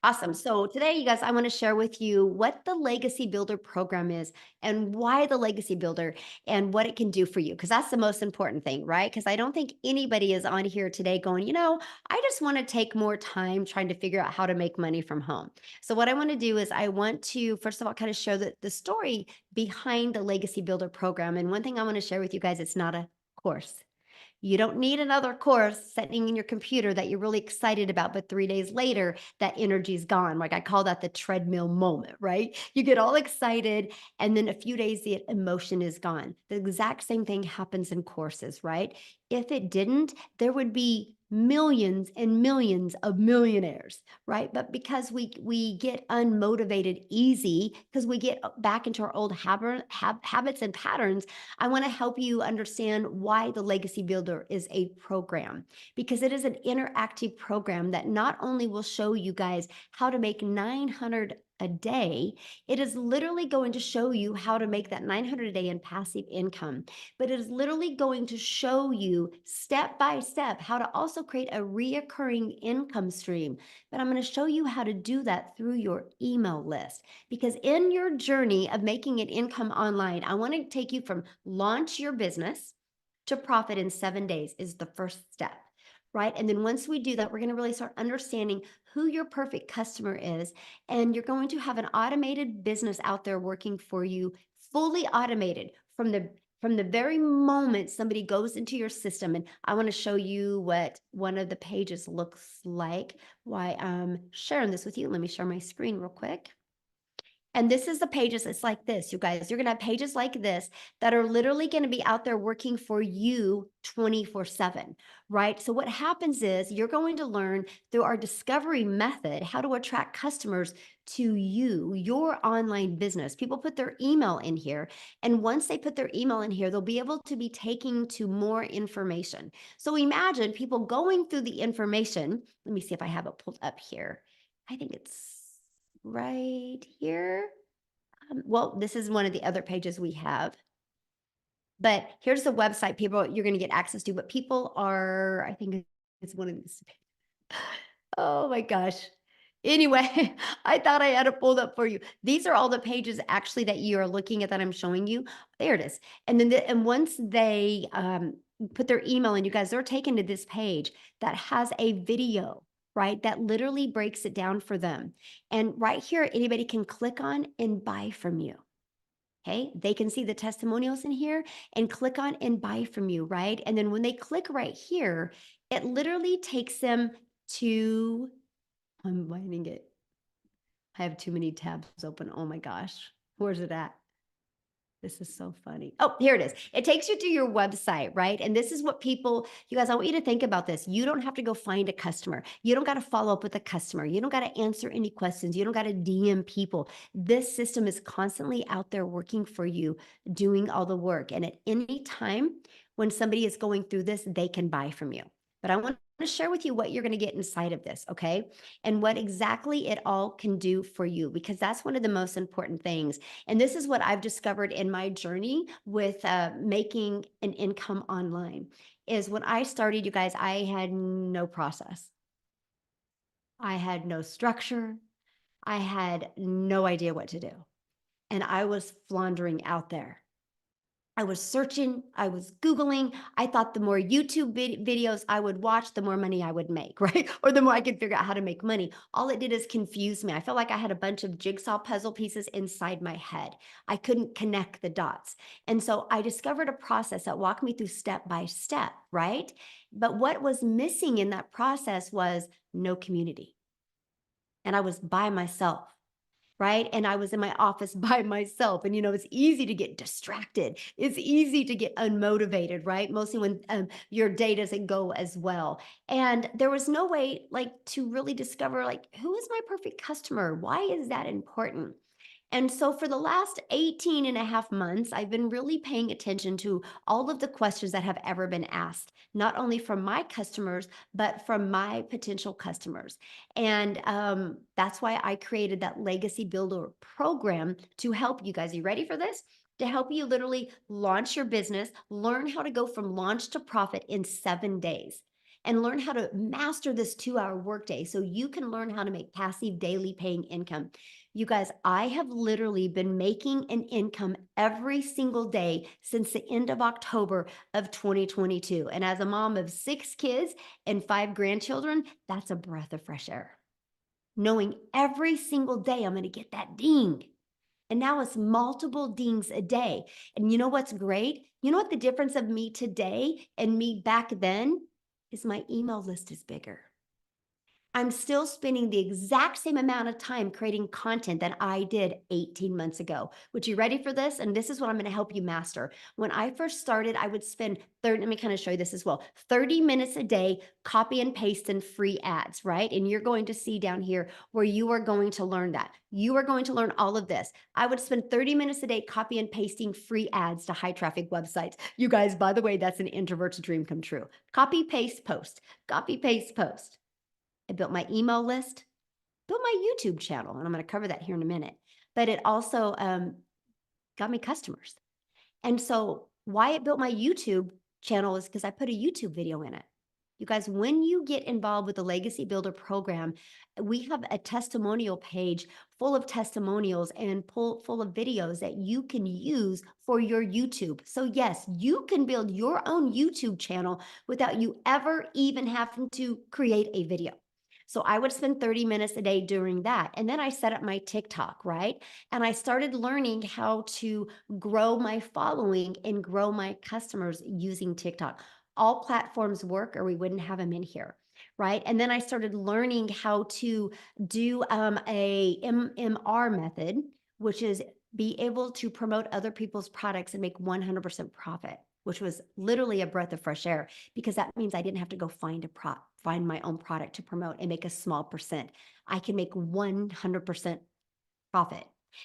Awesome. So today, you guys, I want to share with you what the Legacy Builder program is and why the Legacy Builder and what it can do for you. Because that's the most important thing, right? Because I don't think anybody is on here today going, I just want to take more time trying to figure out how to make money from home. So, what I want to do is I want to, first of all, kind of show the story behind the Legacy Builder program. And one thing I want to share with you guys, it's not a course. You don't need another course sitting in your computer that you're really excited about, but 3 days later, that energy's gone. Like, I call that the treadmill moment, right? You get all excited, and then a few days, the emotion is gone. The exact same thing happens in courses, right? If it didn't, there would be millions and millions of millionaires, right? But because we get unmotivated easy, because we get back into our old habits and patterns, I want to help you understand why the Legacy Builder is a program, because it is an interactive program that not only will show you guys how to make 900 a day, it is literally going to show you how to make that 900 a day in passive income, but it is literally going to show you step by step how to also create a reoccurring income stream. But I'm going to show you how to do that through your email list, because in your journey of making an income online, I want to take you from launch your business to profit in 7 days is the first step, right? And then once we do that, we're going to really start understanding who your perfect customer is. And you're going to have an automated business out there working for you, fully automated from the very moment somebody goes into your system. And I want to show you what one of the pages looks like. Why I'm sharing this with you. Let me share my screen real quick. And this is the pages. It's like this, you guys. You're going to have pages like this that are literally going to be out there working for you 24/7, right? So, what happens is you're going to learn through our discovery method how to attract customers to you, your online business. People put their email in here. And once they put their email in here, they'll be able to be taking to more information. So, imagine people going through the information. Let me see if I have it pulled up here. I think it's right here. Well, this is one of the other pages we have. But here's the website people you're going to get access to. But people are, I think it's one of these. Oh my gosh. Anyway, I thought I had it pulled up for you. These are all the pages actually that you are looking at that I'm showing you. There it is. And then and once they put their email in, you guys, they're taken to this page that has a video, right? That literally breaks it down for them. And right here, anybody can click on and buy from you. Okay, they can see the testimonials in here and click on and buy from you, right? And then when they click right here, it literally takes them to, I'm finding it. I have too many tabs open. Oh my gosh. Where's it at? This is so funny. Oh, here it is. It takes you to your website, right? And this is what people, you guys, I want you to think about this. You don't have to go find a customer. You don't got to follow up with a customer. You don't got to answer any questions. You don't got to DM people. This system is constantly out there working for you, doing all the work. And at any time when somebody is going through this, they can buy from you. But I want to share with you what you're going to get inside of this, okay? And what exactly it all can do for you, because that's one of the most important things. And this is what I've discovered in my journey with making an income online is when I started, you guys, I had no process. I had no structure. I had no idea what to do. And I was floundering out there. I was searching, I was Googling. I thought the more YouTube videos I would watch, the more money I would make, right? Or the more I could figure out how to make money. All it did is confuse me. I felt like I had a bunch of jigsaw puzzle pieces inside my head. I couldn't connect the dots. And so I discovered a process that walked me through step by step, right? But what was missing in that process was no community. And I was by myself, right? And I was in my office by myself. And, it's easy to get distracted. It's easy to get unmotivated, right? Mostly when your day doesn't go as well. And there was no way like to really discover like, who is my perfect customer? Why is that important? And so for the last 18 and a half months, I've been really paying attention to all of the questions that have ever been asked, not only from my customers, but from my potential customers. And that's why I created that Legacy Builder program to help you guys. Are you ready for this? To help you literally launch your business, learn how to go from launch to profit in 7 days. and learn how to master this 2-hour workday so you can learn how to make passive daily paying income. You guys, I have literally been making an income every single day since the end of October of 2022. And as a mom of 6 kids and 5 grandchildren, that's a breath of fresh air. Knowing every single day I'm going to get that ding. And now it's multiple dings a day. And you know what's great? You know what the difference of me today and me back then is? My email list is bigger. I'm still spending the exact same amount of time creating content that I did 18 months ago. Would you ready for this? And this is what I'm going to help you master. When I first started, I would spend 30, let me kind of show you this as well, 30 minutes a day, copy and paste in free ads, right? And you're going to see down here where you are going to learn that. You are going to learn all of this. I would spend 30 minutes a day copy and pasting free ads to high traffic websites. You guys, by the way, that's an introvert's dream come true. Copy, paste, post, copy, paste, post. I built my email list, built my YouTube channel, and I'm going to cover that here in a minute. But it also got me customers. And so why it built my YouTube channel is because I put a YouTube video in it. You guys, when you get involved with the Legacy Builder program, we have a testimonial page full of testimonials and full of videos that you can use for your YouTube. So yes, you can build your own YouTube channel without you ever even having to create a video. So I would spend 30 minutes a day doing that. And then I set up my TikTok, right? And I started learning how to grow my following and grow my customers using TikTok. All platforms work or we wouldn't have them in here, right? And then I started learning how to do a MMR method, which is be able to promote other people's products and make 100% profit, which was literally a breath of fresh air because that means I didn't have to go find my own product to promote and make a small percent. I can make 100% profit.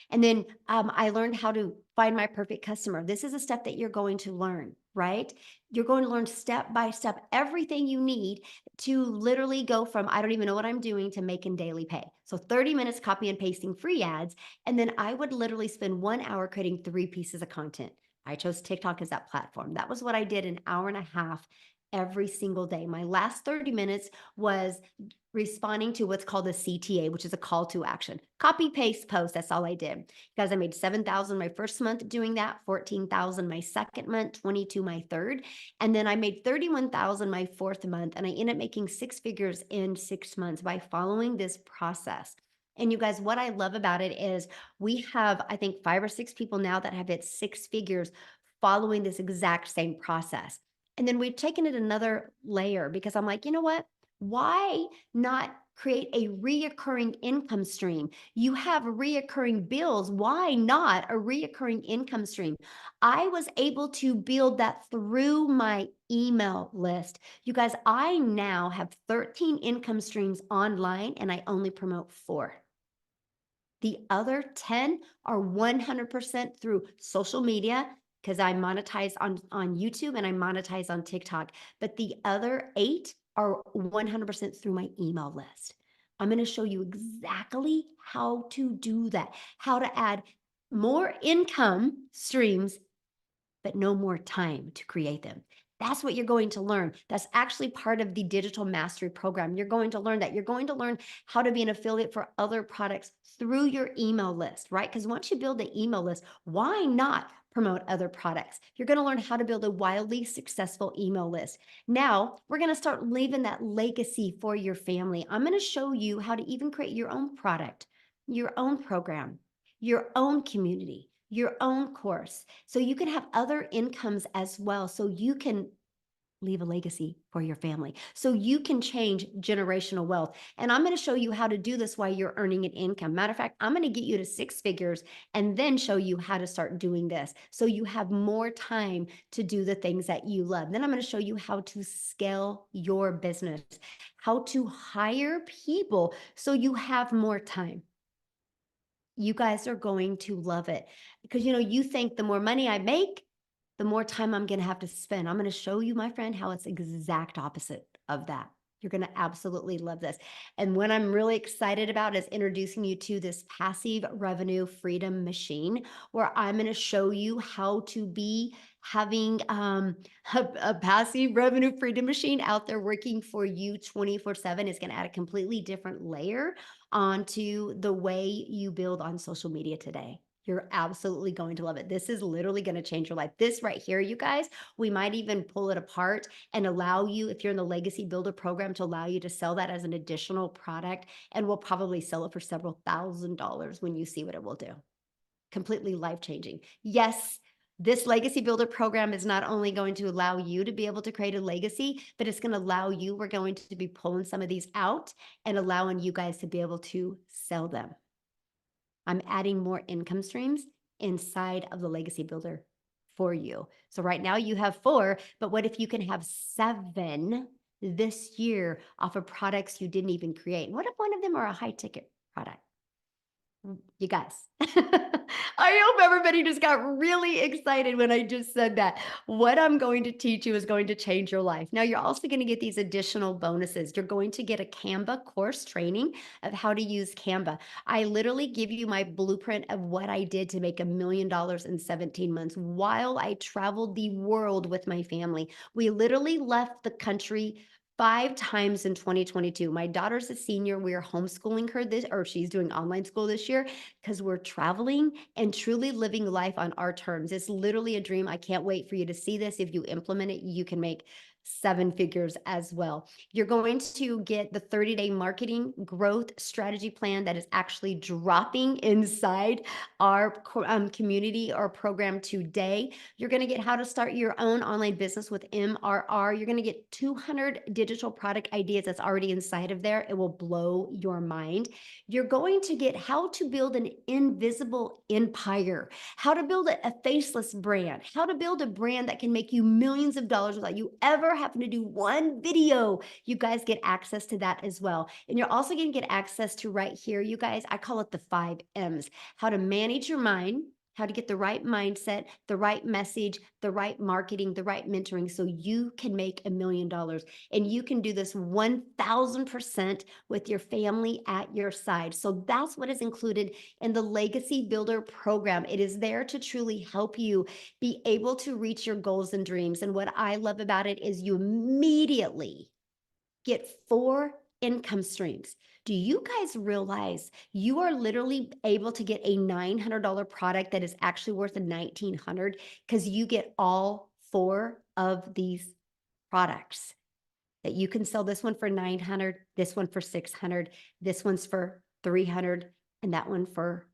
And then I learned how to find my perfect customer. This is a step that you're going to learn, right? You're going to learn step by step everything you need to literally go from I don't even know what I'm doing to making daily pay. So 30 minutes copy and pasting free ads. And then I would literally spend 1 hour creating 3 pieces of content. I chose TikTok as that platform. That was what I did an hour and a half every single day. My last 30 minutes was responding to what's called a CTA, which is a call to action. Copy, paste, post. That's all I did. Guys, I made 7,000 my first month doing that, 14,000 my second month, 22 my third. And then I made 31,000 my fourth month. And I ended up making 6 figures in 6 months by following this process. And you guys, what I love about it is we have, I think, 5 or 6 people now that have hit 6 figures following this exact same process. And then we've taken it another layer because I'm like, you know what? Why not create a reoccurring income stream? You have reoccurring bills. Why not a reoccurring income stream? I was able to build that through my email list. You guys, I now have 13 income streams online and I only promote 4. The other 10 are 100% through social media because I monetize on YouTube and I monetize on TikTok. But the other 8 are 100% through my email list. I'm going to show you exactly how to do that, how to add more income streams but no more time to create them. That's what you're going to learn. That's actually part of the digital mastery program. You're going to learn that. You're going to learn how to be an affiliate for other products through your email list, right? Because once you build the email list, why not promote other products? You're going to learn how to build a wildly successful email list. Now, we're going to start leaving that legacy for your family. I'm going to show you how to even create your own product, your own program, your own community, your own course. So you can have other incomes as well. So you can leave a legacy for your family. So you can change generational wealth. And I'm going to show you how to do this while you're earning an income. Matter of fact, I'm going to get you to 6 figures and then show you how to start doing this. So you have more time to do the things that you love. Then I'm going to show you how to scale your business, how to hire people so you have more time. You guys are going to love it because, you think the more money I make, the more time I'm going to have to spend. I'm going to show you, my friend, how it's exact opposite of that. You're going to absolutely love this. And what I'm really excited about is introducing you to this passive revenue freedom machine, where I'm going to show you how to be having a passive revenue freedom machine out there working for you 24/7. It's going to add a completely different layer onto the way you build on social media today. You're absolutely going to love it. This is literally going to change your life. This right here, you guys, we might even pull it apart and allow you, if you're in the Legacy Builder program, to allow you to sell that as an additional product. And we'll probably sell it for several $1,000s when you see what it will do. Completely life changing. Yes, this Legacy Builder program is not only going to allow you to be able to create a legacy, but it's going to allow you, we're going to be pulling some of these out and allowing you guys to be able to sell them. I'm adding more income streams inside of the Legacy Builder for you. So right now you have 4, but what if you can have 7 this year off of products you didn't even create? What if one of them are a high ticket product? You guys, I hope everybody just got really excited when I just said that. What I'm going to teach you is going to change your life. Now, you're also going to get these additional bonuses. You're going to get a Canva course training of how to use Canva. I literally give you my blueprint of what I did to make $1 million in 17 months while I traveled the world with my family. We literally left the country 5 times in 2022. My daughter's a senior. We are homeschooling her this, or she's doing online school this year, because we're traveling and truly living life on our terms. It's literally a dream. I can't wait for you to see this. If you implement it, you can make 7 figures as well. You're going to get the 30-day marketing growth strategy plan that is actually dropping inside our community or program today. You're going to get how to start your own online business with MRR. You're going to get 200 digital product ideas that's already inside of there. It will blow your mind. You're going to get how to build an invisible empire, how to build a faceless brand, how to build a brand that can make you millions of dollars without you ever having to do one video. You guys get access to that as well. And you're also going to get access to right here, you guys, I call it the 5 M's, how to manage your mind, how to get the right mindset, the right message, the right marketing, the right mentoring, so you can make $1 million. And you can do this 1000% with your family at your side. So that's what is included in the Legacy Builder program. It is there to truly help you be able to reach your goals and dreams. And what I love about it is you immediately get 4 income streams. Do you guys realize you are literally able to get a $900 product that is actually worth a $1,900 because you get all 4 of these products? That you can sell this one for 900, this one for 600, this one's for 300, and that one for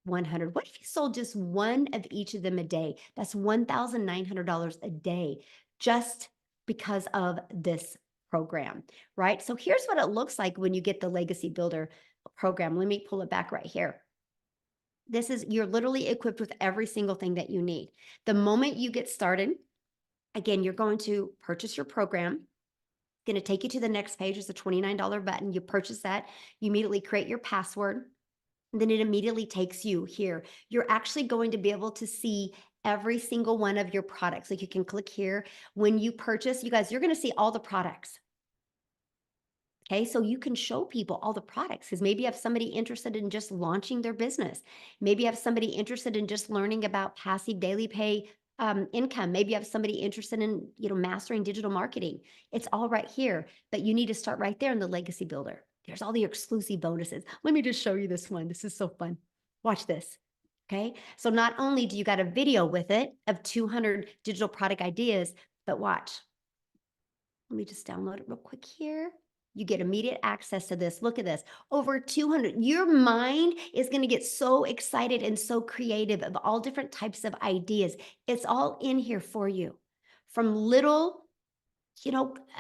100. What if you sold just one of each of them a day? That's $1,900 a day just because of this program, right? So here's what it looks like when you get the Legacy Builder program. Let me pull it back right here. This is, you're literally equipped with every single thing that you need. The moment you get started, again, you're going to purchase your program. Going to take you to the next page. It's a $29 button. You purchase that. You immediately create your password. And then it immediately takes you here. You're actually going to be able to see every single one of your products. Like you can click here. When you purchase, you guys, you're going to see all the products. Okay, so you can show people all the products, because maybe you have somebody interested in just launching their business. Maybe you have somebody interested in just learning about passive daily pay income. Maybe you have somebody interested in, mastering digital marketing. It's all right here, but you need to start right there in the Legacy Builder. There's all the exclusive bonuses. Let me just show you this one. This is so fun. Watch this. Okay, so not only do you got a video with it of 200 digital product ideas, but watch. Let me just download it real quick here. You get immediate access to this. Look at this. Over 200. Your mind is going to get so excited and so creative of all different types of ideas. It's all in here for you. From little,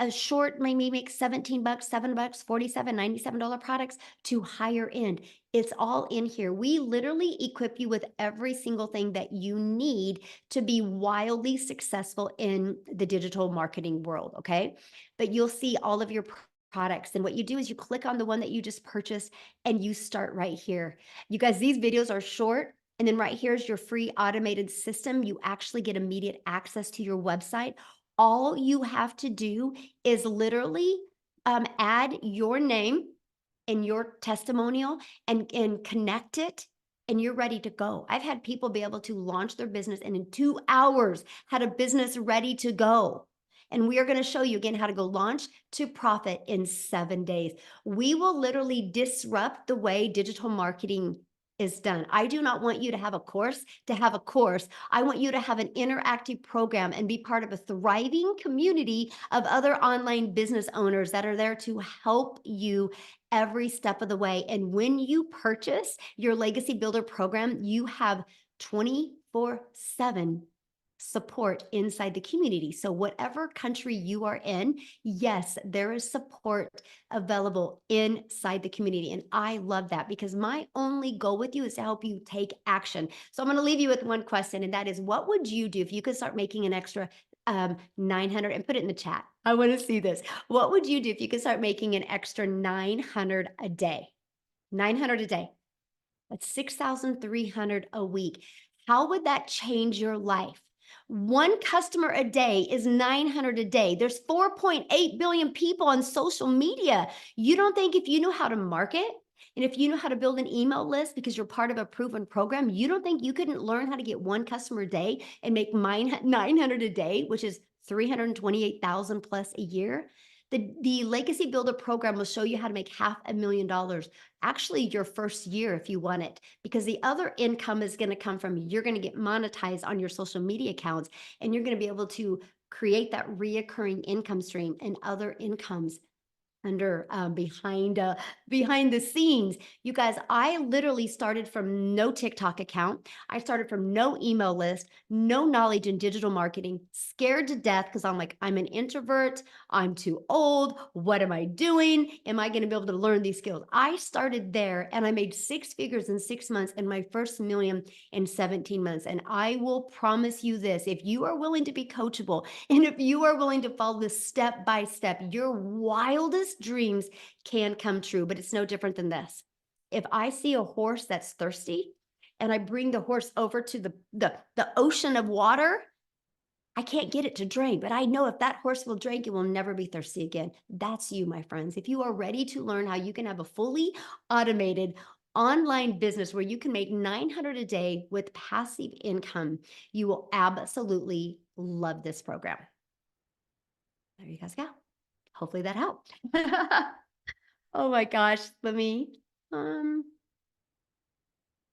a short, maybe make 17 bucks, $7, $47, $97 products to higher end. It's all in here. We literally equip you with every single thing that you need to be wildly successful in the digital marketing world, okay? But you'll see all of your products, and what you do is you click on the one that you just purchased and you start right here. You guys, these videos are short. And then right here is your free automated system. You actually get immediate access to your website. All you have to do is literally add your name and your testimonial and connect it, and you're ready to go. I've had people be able to launch their business and in 2 hours had a business ready to go. And we are going to show you again how to go launch to profit in 7 days. We will literally disrupt the way digital marketing is done. I do not want you to have a course to have a course. I want you to have an interactive program and be part of a thriving community of other online business owners that are there to help you every step of the way. And when you purchase your Legacy Builder program, you have 24/7 support inside the community. So whatever country you are in, yes, there is support available inside the community. And I love that because my only goal with you is to help you take action. So I'm going to leave you with one question, and that is, what would you do if you could start making an extra 900, and put it in the chat. I want to see this. What would you do if you could start making an extra 900 a day? 900 a day. That's 6,300 a week. How would that change your life? One customer a day is 900 a day. There's 4.8 billion people on social media. You don't think if you know how to market and if you know how to build an email list because you're part of a proven program, you don't think you couldn't learn how to get one customer a day and make 900 a day, which is 328,000 plus a year? The Legacy Builder program will show you how to make $500,000, actually your first year if you want it, because the other income is going to come from, you're going to get monetized on your social media accounts, and you're going to be able to create that reoccurring income stream and other incomes under behind the scenes. You guys, I literally started from no TikTok account. I started from no email list, no knowledge in digital marketing, scared to death because I'm like, I'm an introvert, I'm too old, what am I doing? Am I going to be able to learn these skills? I started there and I made 6 figures in 6 months and my first million in 17 months. And I will promise you this, if you are willing to be coachable and if you are willing to follow this step by step, your wildest dreams can come true. But it's no different than this. If I see a horse that's thirsty and I bring the horse over to the ocean of water, I can't get it to drink, but I know if that horse will drink, it will never be thirsty again. That's you, my friends. If you are ready to learn how you can have a fully automated online business where you can make 900 a day with passive income, you will absolutely love this program. There you guys go. Hopefully that helped. Oh my gosh. Let me,